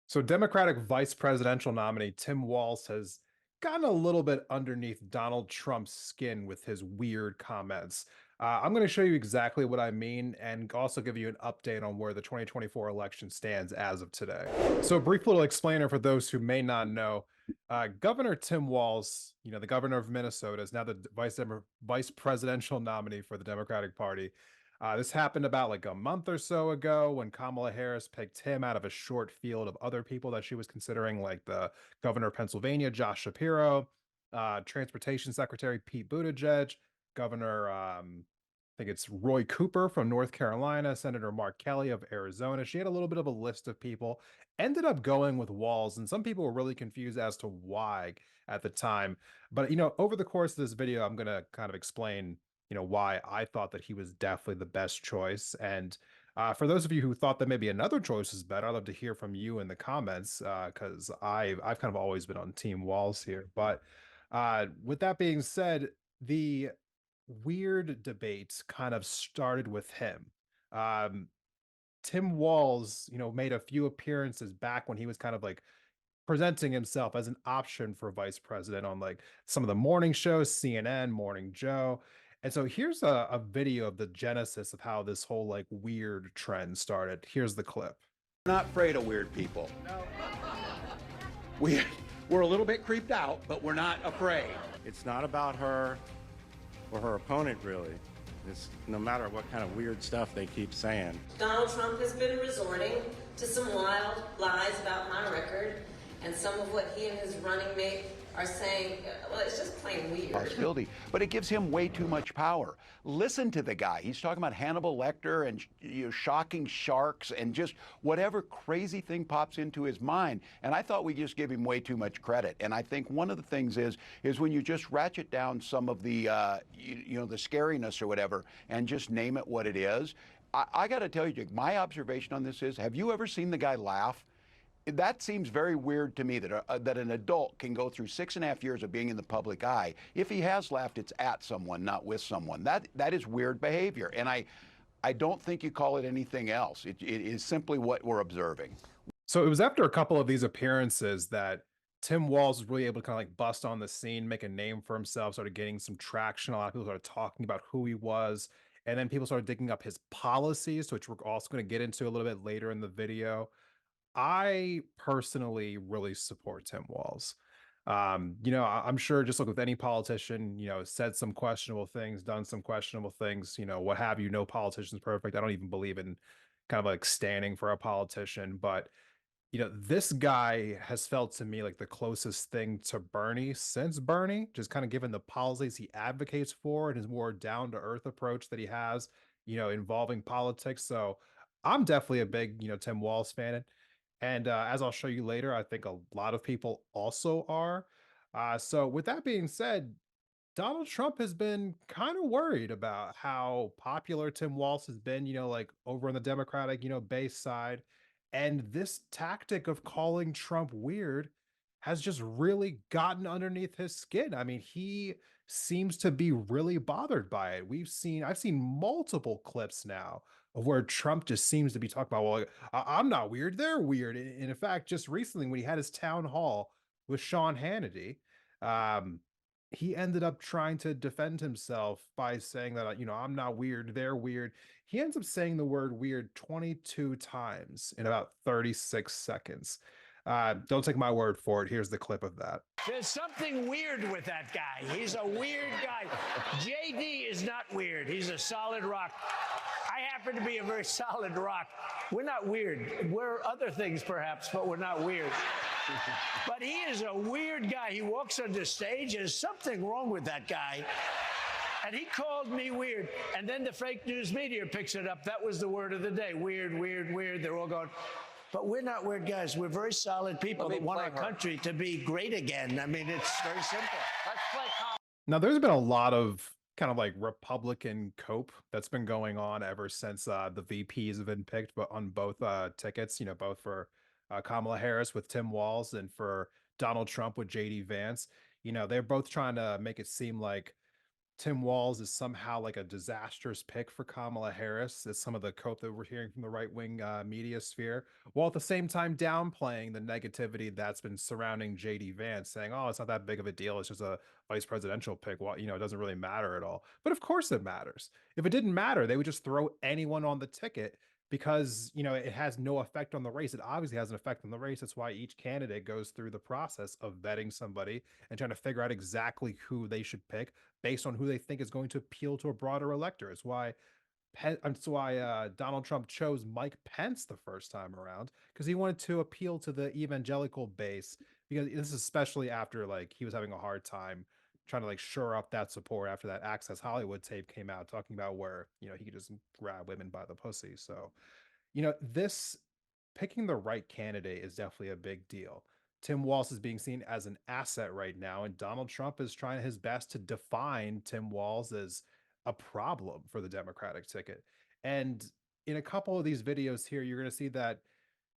So Democratic vice presidential nominee Tim Walz has gotten a little bit underneath Donald Trump's skin with his weird comments. I'm going to show you exactly what I mean and also give you an update on where the 2024 election stands as of today. So, a brief little explainer for those who may not know. Governor Tim Walz, the governor of Minnesota, is now the vice presidential nominee for the Democratic Party. This happened about like a month or so ago when Kamala Harris picked him out of a short field of other people that she was considering, like the governor of Pennsylvania, Josh Shapiro, Transportation Secretary Pete Buttigieg, Governor, I think it's Roy Cooper from North Carolina, Senator Mark Kelly of Arizona. She had a little bit of a list of people, ended up going with Walz, and some people were really confused as to why at the time. But, over the course of this video, I'm going to kind of explain why I thought that he was definitely the best choice. And for those of you who thought that maybe another choice was better, I'd love to hear from you in the comments because I've kind of always been on Team Walls here. But with that being said, the weird debates kind of started with him. Um, Tim Walz, made a few appearances back when he was kind of like presenting himself as an option for vice president on like some of the morning shows, CNN, Morning Joe. And so here's a video of the genesis of how this whole like weird trend started. Here's the clip. Not afraid of weird people. We, we're a little bit creeped out, but we're not afraid. It's not about her or her opponent, really. It's no matter what kind of weird stuff they keep saying. Donald Trump has been resorting to some wild lies about my record, and some of what he and his running mate are saying, well, it's just plain weird. Possibility, but it gives him way too much power. Listen to the guy. He's talking about Hannibal Lecter and shocking sharks and just whatever crazy thing pops into his mind. And I thought we just give him way too much credit. And I think one of the things is when you just ratchet down some of the the scariness or whatever and just name it what it is. I got to tell you, Jake, my observation on this is: have you ever seen the guy laugh? That seems very weird to me that an adult can go through 6.5 years of being in the public eye. If he has laughed, it's at someone, not with someone. That is weird behavior. And I don't think you call it anything else. It is simply what we're observing. So it was after a couple of these appearances that Tim Walz was really able to kind of like bust on the scene, make a name for himself, started getting some traction. A lot of people started talking about who he was. And then people started digging up his policies, which we're also going to get into a little bit later in the video. I personally really support Tim Walz. I'm sure just like with any politician, said some questionable things, done some questionable things, what have you. No politician's perfect. I don't even believe in kind of like standing for a politician, but this guy has felt to me like the closest thing to Bernie since Bernie, just kind of given the policies he advocates for and his more down to earth approach that he has, involving politics. So I'm definitely a big, Tim Walz fan. And as I'll show you later, I think a lot of people also are. So, with that being said, Donald Trump has been kind of worried about how popular Tim Walz has been, like over on the Democratic, base side. And this tactic of calling Trump weird has just really gotten underneath his skin. I mean, he seems to be really bothered by it. I've seen multiple clips now of where Trump just seems to be talking about, well, I'm not weird, they're weird. And in fact, just recently when he had his town hall with Sean Hannity, um, he ended up trying to defend himself by saying that, I'm not weird, they're weird. He ends up saying the word weird 22 times in about 36 seconds. Don't take my word for it. Here's the clip of that. There's something weird with that guy. He's a weird guy. JD is not weird. He's a solid rock. I happen to be a very solid rock. We're not weird. We're other things perhaps, but we're not weird. But he is a weird guy. He walks on the stage. There's something wrong with that guy. And he called me weird. And then the fake news media picks it up. That was the word of the day. Weird, weird, weird. They're all going, but we're not weird guys. We're very solid people that want our country to be great again. I mean, it's very simple. Let's play. Now, there's been a lot of kind of like Republican cope that's been going on ever since the VPs have been picked, but on both tickets, both for Kamala Harris with Tim Walz and for Donald Trump with JD Vance. They're both trying to make it seem like Tim Walz is somehow like a disastrous pick for Kamala Harris. It's some of the cope that we're hearing from the right wing media sphere, while at the same time downplaying the negativity that's been surrounding JD Vance, saying, "Oh, it's not that big of a deal. It's just a vice presidential pick. Well, it doesn't really matter at all." But of course it matters. If it didn't matter, they would just throw anyone on the ticket because it has no effect on the race. It obviously has an effect on the race. That's why each candidate goes through the process of vetting somebody and trying to figure out exactly who they should pick based on who they think is going to appeal to a broader electorate. It's why Donald Trump chose Mike Pence the first time around, because he wanted to appeal to the evangelical base. Because this is especially after like he was having a hard time trying to like shore up that support after that Access Hollywood tape came out talking about where he could just grab women by the pussy. So this picking the right candidate is definitely a big deal. Tim Walz is being seen as an asset right now, and Donald Trump is trying his best to define Tim Walz as a problem for the Democratic ticket. And in a couple of these videos here, you're going to see that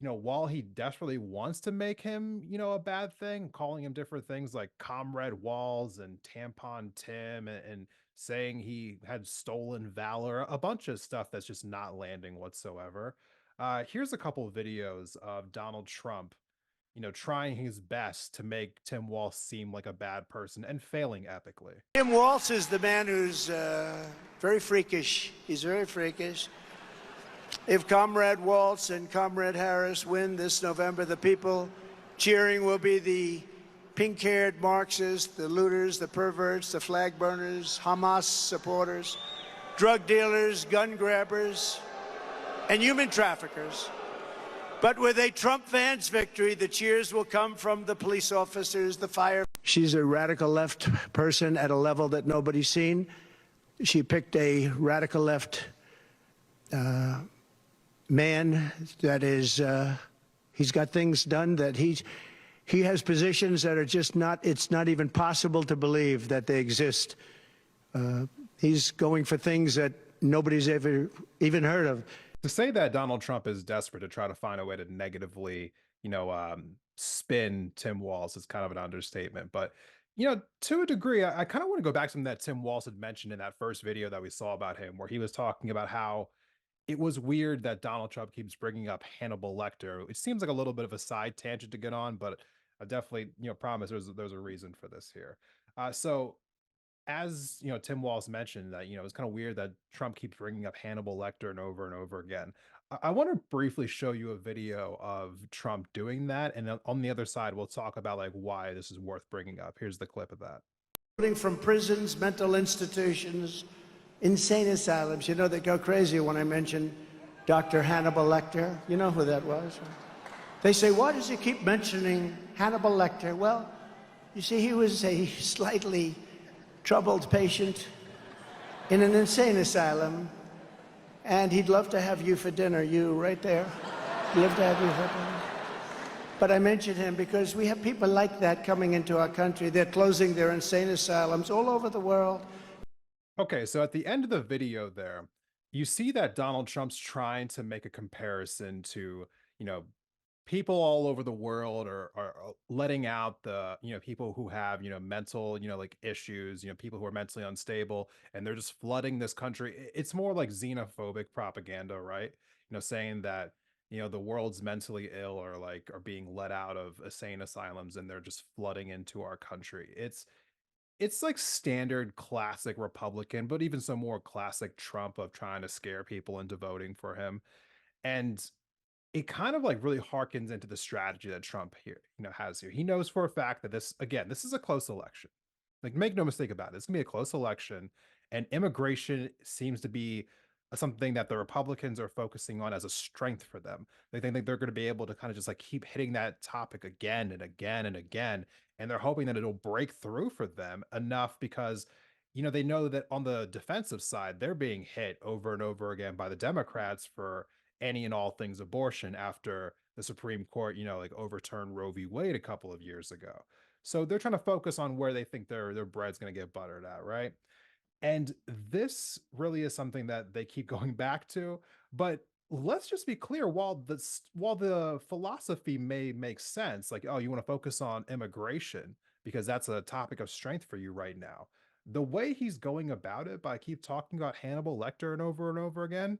while he desperately wants to make him, a bad thing, calling him different things like Comrade Walz and Tampon Tim, and saying he had stolen valor, a bunch of stuff that's just not landing whatsoever. Here's a couple of videos of Donald Trump, trying his best to make Tim Walz seem like a bad person and failing epically. Tim Walz is the man who's very freakish. He's very freakish. If Comrade Walz and Comrade Harris win this November, the people cheering will be the pink-haired Marxists, the looters, the perverts, the flag burners, Hamas supporters, drug dealers, gun grabbers, and human traffickers. But with a Trump Vance victory, the cheers will come from the police officers, the fire. She's a radical left person at a level that nobody's seen. She picked a radical left man that is, he's got things done that he has positions that are just not, it's not even possible to believe that they exist. He's going for things that nobody's ever even heard of. To say that Donald Trump is desperate to try to find a way to negatively, spin Tim Walz is kind of an understatement. But, to a degree, I kind of want to go back to something that Tim Walz had mentioned in that first video that we saw about him, where he was talking about how it was weird that Donald Trump keeps bringing up Hannibal Lecter. It seems like a little bit of a side tangent to get on, but I definitely, promise there's a reason for this here. So as Tim Walz mentioned that it's kind of weird that Trump keeps bringing up Hannibal Lecter and over again. I want to briefly show you a video of Trump doing that, and then on the other side, we'll talk about like why this is worth bringing up. Here's the clip of that. From prisons, mental institutions, insane asylums. They go crazy when I mention Dr. Hannibal Lecter. You know who that was? They say, why does he keep mentioning Hannibal Lecter? Well, you see, he was a slightly troubled patient in an insane asylum, and he'd love to have you for dinner, you right there. He'd love to have you for dinner. But I mentioned him because we have people like that coming into our country. They're closing their insane asylums all over the world. Okay, so at the end of the video there, you see that Donald Trump's trying to make a comparison to, people all over the world are letting out the people who have mental like issues, people who are mentally unstable, and they're just flooding this country. It's more like xenophobic propaganda, right? Saying that the world's mentally ill or like are being let out of insane asylums and they're just flooding into our country. It's like standard classic Republican, but even some more classic Trump of trying to scare people into voting for him. And it kind of like really harkens into the strategy that Trump here, has here. He knows for a fact that this is a close election. Like, make no mistake about it. It's gonna be a close election, and immigration seems to be something that the Republicans are focusing on as a strength for them. They think that they're going to be able to kind of just like keep hitting that topic again and again and again, and they're hoping that it'll break through for them enough because they know that on the defensive side they're being hit over and over again by the Democrats for any and all things abortion after the Supreme Court, like overturned Roe v. Wade a couple of years ago. So they're trying to focus on where they think their bread's going to get buttered at, right? And this really is something that they keep going back to. But let's just be clear, while the philosophy may make sense, like, oh, you want to focus on immigration because that's a topic of strength for you right now. the way he's going about it by keep talking about Hannibal Lecter and over again,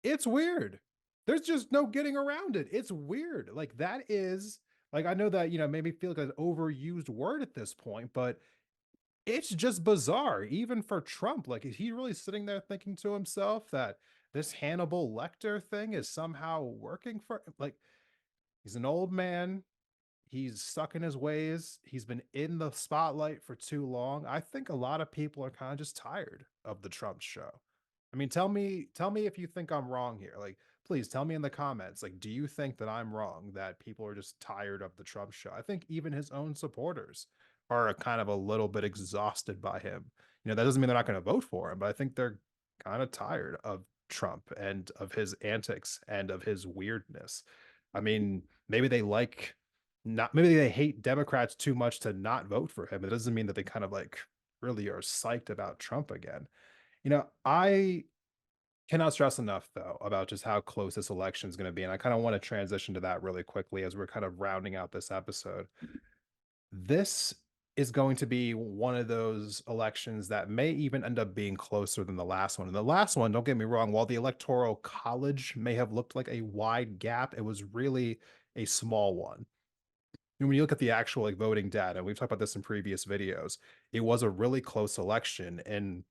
it's weird. There's just no getting around it. It's weird. Like that is like I know that made me feel like an overused word at this point, but it's just bizarre, even for Trump. Like, is he really sitting there thinking to himself that this Hannibal Lecter thing is somehow working for him? Like, he's an old man. He's stuck in his ways. He's been in the spotlight for too long. I think a lot of people are kind of just tired of the Trump show. I mean, tell me if you think I'm wrong here. Like, please tell me in the comments. Like, do you think that I'm wrong that people are just tired of the Trump show? I think even his own supporters are kind of a little bit exhausted by him. That doesn't mean they're not going to vote for him, but I think they're kind of tired of Trump and of his antics and of his weirdness. I mean, maybe they like not maybe they hate Democrats too much to not vote for him. It doesn't mean that they kind of like really are psyched about Trump again. I cannot stress enough though about just how close this election is going to be. And I kind of want to transition to that really quickly as we're kind of rounding out this episode. This is going to be one of those elections that may even end up being closer than the last one. And the last one, don't get me wrong, while the Electoral College may have looked like a wide gap, it was really a small one. And when you look at the actual voting data, we've talked about this in previous videos, it was a really close election in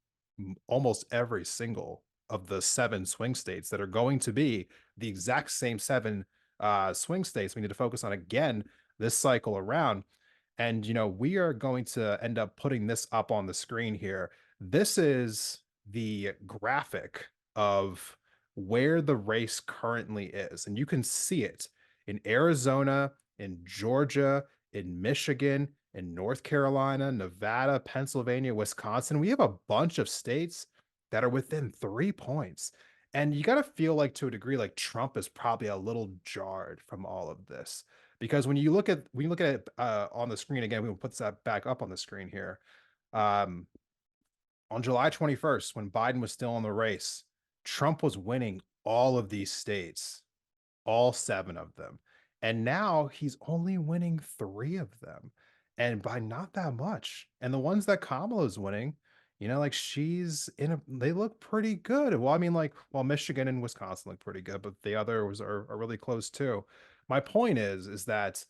almost every single of the 7 swing states that are going to be the exact same 7 swing states we need to focus on again this cycle around. And we are going to end up putting this up on the screen here. This is the graphic of where the race currently is, and you can see it in Arizona, in Georgia, in Michigan, in North Carolina, Nevada, Pennsylvania, Wisconsin. We have a bunch of states that are within 3 points. And you got to feel like, to a degree, like Trump is probably a little jarred from all of this. Because when you look at it on the screen again, we will put that back up on the screen here. On July 21st, when Biden was still in the race, Trump was winning all of these states, all 7 of them. And now he's only winning 3 of them, and by not that much. And the ones that Kamala's winning, like they look pretty good. Well, I mean, like, well, Michigan and Wisconsin look pretty good, but the others are really close too. My point is that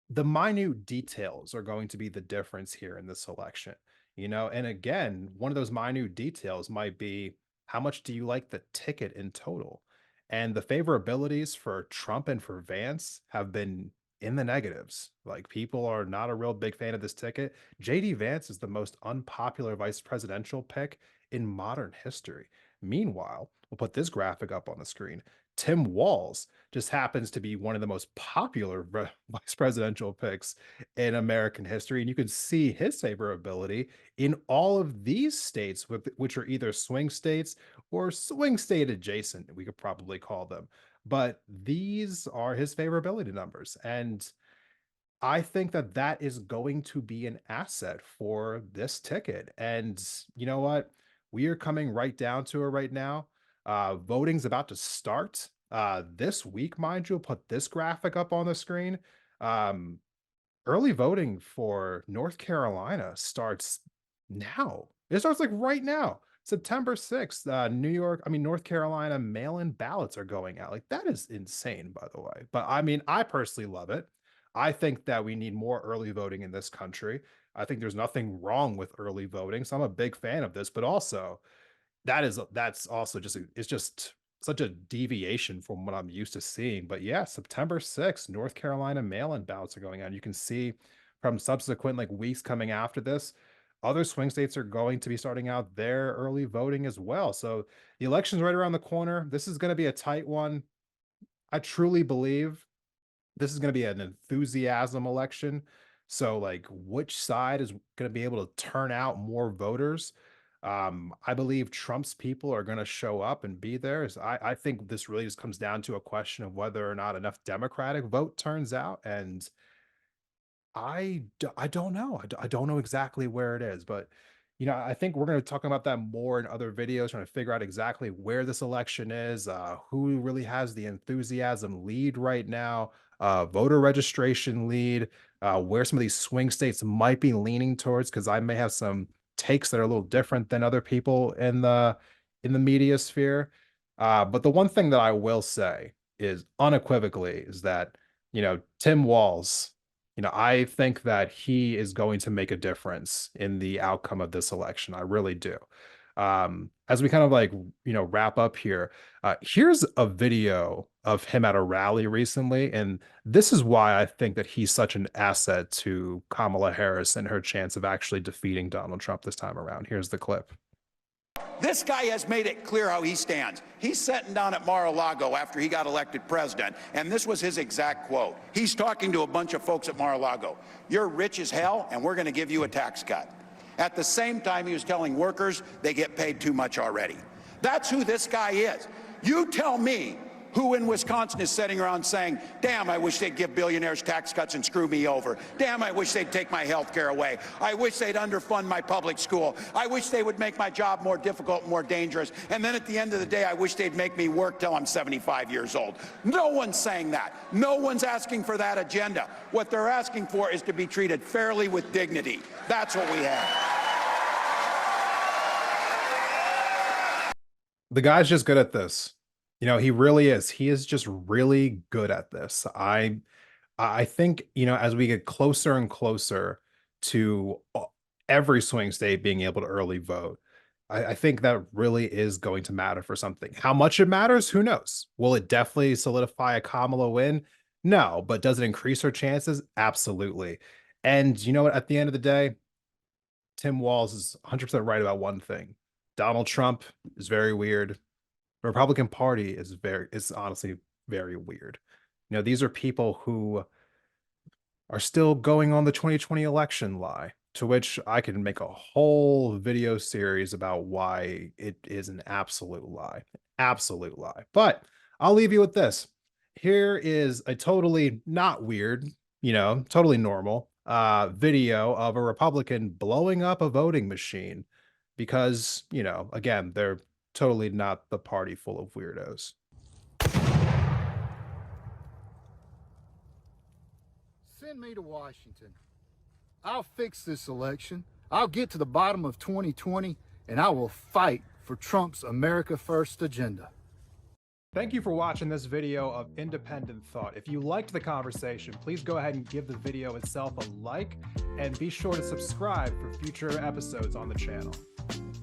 the minute details are going to be the difference here in this election. And again, one of those minute details might be, how much do you like the ticket in total? And the favorabilities for Trump and for Vance have been in the negatives. Like, people are not a real big fan of this ticket. JD Vance is the most unpopular vice presidential pick in modern history. Meanwhile, we'll put this graphic up on the screen. Tim Walz just happens to be one of the most popular vice presidential picks in American history. And you can see his favorability in all of these states, which are either swing states or swing state adjacent, we could probably call them. But these are his favorability numbers. And I think that that is going to be an asset for this ticket. And you know what? We are coming right down to it right now. Voting's about to start this week, mind you. Put this graphic up on the screen. Um, Early voting for North Carolina starts now. It starts like right now. September 6th, North Carolina mail-in ballots are going out. Like, that is insane, by the way. But I mean, I personally love it. I think that we need more early voting in this country. I think there's nothing wrong with early voting. So I'm a big fan of this, but also that's also it's just such a deviation from what I'm used to seeing. But yeah, September 6th, North Carolina mail-in ballots are going out. You can see from subsequent weeks coming after this, other swing states are going to be starting out their early voting as well. So the election's right around the corner. This is going to be a tight one. I truly believe this is going to be an enthusiasm election. So, which side is going to be able to turn out more voters? I believe Trump's people are going to show up and be there. So I think this really just comes down to a question of whether or not enough Democratic vote turns out. And I don't know. I don't know exactly where it is, but I think we're going to talk about that more in other videos, trying to figure out exactly where this election is, who really has the enthusiasm lead right now. voter registration lead, where some of these swing states might be leaning towards, because I may have some takes that are a little different than other people in the media sphere. But the one thing that I will say is unequivocally is that, Tim Walz, I think that he is going to make a difference in the outcome of this election. I really do. As we kind of like, wrap up here, here's a video of him at a rally recently. And this is why I think that he's such an asset to Kamala Harris and her chance of actually defeating Donald Trump this time around. Here's the clip. This guy has made it clear how he stands. He's sitting down at Mar-a-Lago after he got elected president, and this was his exact quote. He's talking to a bunch of folks at Mar-a-Lago. You're rich as hell, and we're going to give you a tax cut. At the same time, he was telling workers they get paid too much already. That's who this guy is. You tell me who in Wisconsin is sitting around saying, damn, I wish they'd give billionaires tax cuts and screw me over. Damn, I wish they'd take my health care away. I wish they'd underfund my public school. I wish they would make my job more difficult, more dangerous. And then at the end of the day, I wish they'd make me work till I'm 75 years old. No one's saying that. No one's asking for that agenda. What they're asking for is to be treated fairly with dignity. That's what we have. The guy's just good at this. He really is. He is just really good at this. I think, as we get closer and closer to every swing state being able to early vote, I think that really is going to matter for something. How much it matters, who knows? Will it definitely solidify a Kamala win? No, but does it increase her chances? Absolutely. And you know what? At the end of the day, Tim Walz is 100% right about one thing. Donald Trump is very weird. The Republican Party is honestly very weird. These are people who are still going on the 2020 election lie, to which I can make a whole video series about why it is an absolute lie. Absolute lie. But I'll leave you with this. Here is a totally not weird, totally normal video of a Republican blowing up a voting machine because, again, they're totally not the party full of weirdos. Send me to Washington. I'll fix this election. I'll get to the bottom of 2020, and I will fight for Trump's America First agenda. Thank you for watching this video of Independent Thought. If you liked the conversation, please go ahead and give the video itself a like, and be sure to subscribe for future episodes on the channel.